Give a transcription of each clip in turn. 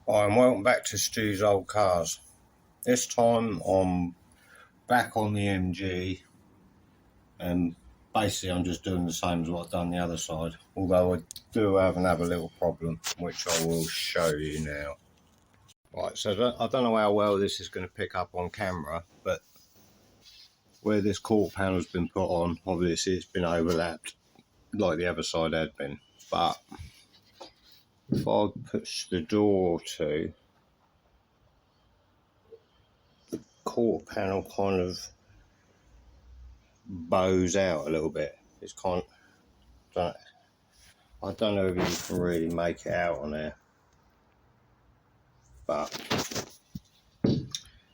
Hi and welcome back to Stu's Old Cars. This time I'm back on the MG and basically I'm just doing the same as what I've done the other side, although I do have another little problem which I will show you now. Right, so I don't know how well this is going to pick up on camera, but where this quarter panel's been put on, obviously it's been overlapped like the other side had been, but if I push the door to, the quarter panel kind of bows out a little bit. It's kind of, I don't know if you can really make it out on there, but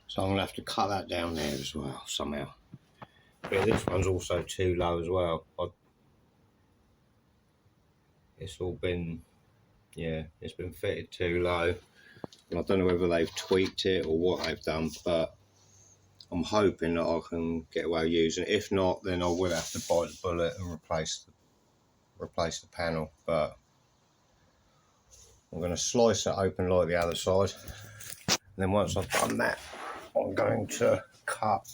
so I'm gonna have to cut that down there as well somehow. But this one's also too low as well. It's all been, yeah, it's been fitted too low. And I don't know whether they've tweaked it or what they've done, but I'm hoping that I can get away using it. If not, then I will have to bite the bullet and replace the panel. But I'm going to slice it open like the other side. And then once I've done that, I'm going to cut,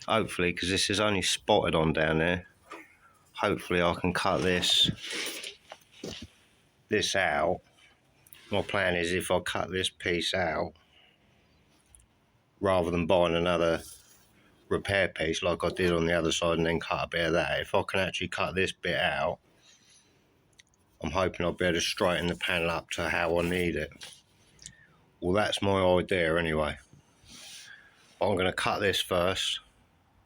hopefully, because this is only spotted on down there, hopefully I can cut this out. My plan is if I cut this piece out, rather than buying another repair piece like I did on the other side and then cut a bit of that, if I can actually cut this bit out, I'm hoping I'll be able to straighten the panel up to how I need it. Well, that's my idea anyway. I'm going to cut this first.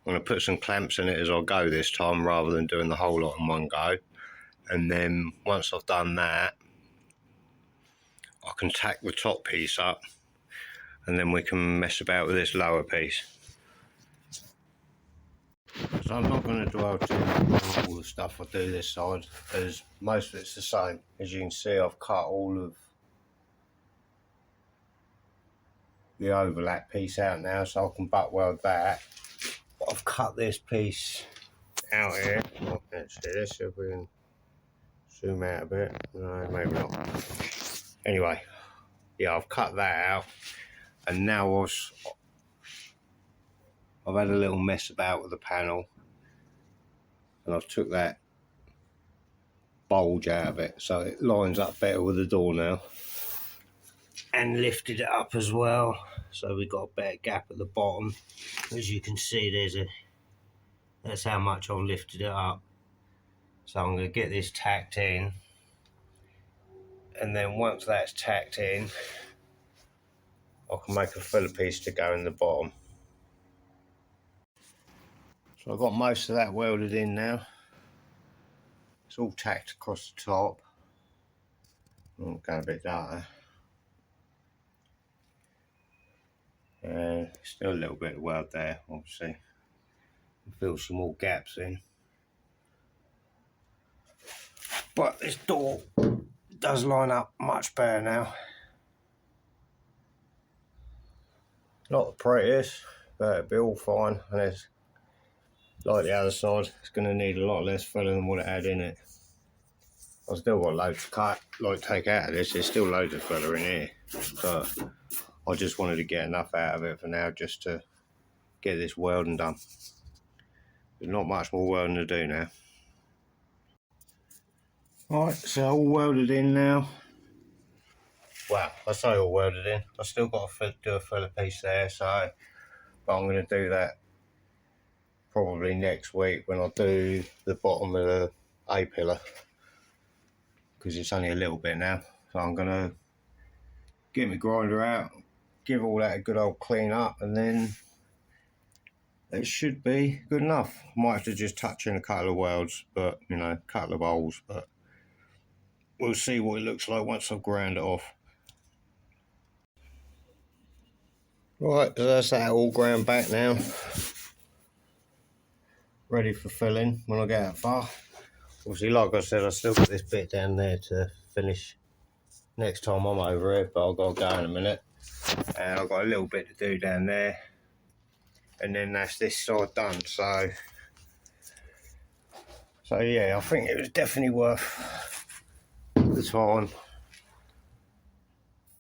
I'm going to put some clamps in it as I go this time rather than doing the whole lot in one go. And then once I've done that, I can tack the top piece up and then we can mess about with this lower piece. So I'm not going to dwell too much on all the stuff I do this side, as most of it's the same. As you can see, I've cut all of the overlap piece out now, so I can butt weld that. But I've cut this piece out here. Oh, let's see this, if we can zoom out a bit. No, maybe not. Anyway, yeah, I've cut that out, and now I've had a little mess about with the panel, and I've took that bulge out of it so it lines up better with the door now, and lifted it up as well, so we've got a better gap at the bottom. As you can see, that's how much I've lifted it up. So I'm going to get this tacked in, and then once that's tacked in, I can make a filler piece to go in the bottom. So I've got most of that welded in now. It's all tacked across the top. I'm going a bit darker. And still a little bit of weld there, obviously. Fill some more gaps in. But this door does line up much better now. Not the prettiest, but it'll be all fine. And it's like the other side, it's going to need a lot less filler than what it had in it. I've still got loads to cut, like take out of this. There's still loads of filler in here, but I just wanted to get enough out of it for now just to get this welding done. There's not much more welding to do now. Right, so all welded in now. Well, I say all welded in. I've still got to do a filler piece there, so but I'm going to do that probably next week when I do the bottom of the A-pillar, because it's only a little bit now. So I'm going to get my grinder out, give all that a good old clean up, and then it should be good enough. Might have to just touch in a couple of welds, but you know, a couple of holes, but we'll see what it looks like once I've ground it off. Right, so that's that all ground back now. Ready for filling when I get that far. Obviously, like I said, I've still got this bit down there to finish next time I'm over here, but I've got to go in a minute. And I've got a little bit to do down there. And then that's this side done. So yeah, I think it was definitely worth the time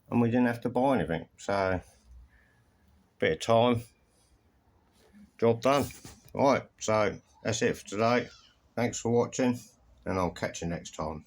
and we didn't have to buy anything. So, bit of time, job done. Right, so that's it for today. Thanks for watching, and I'll catch you next time.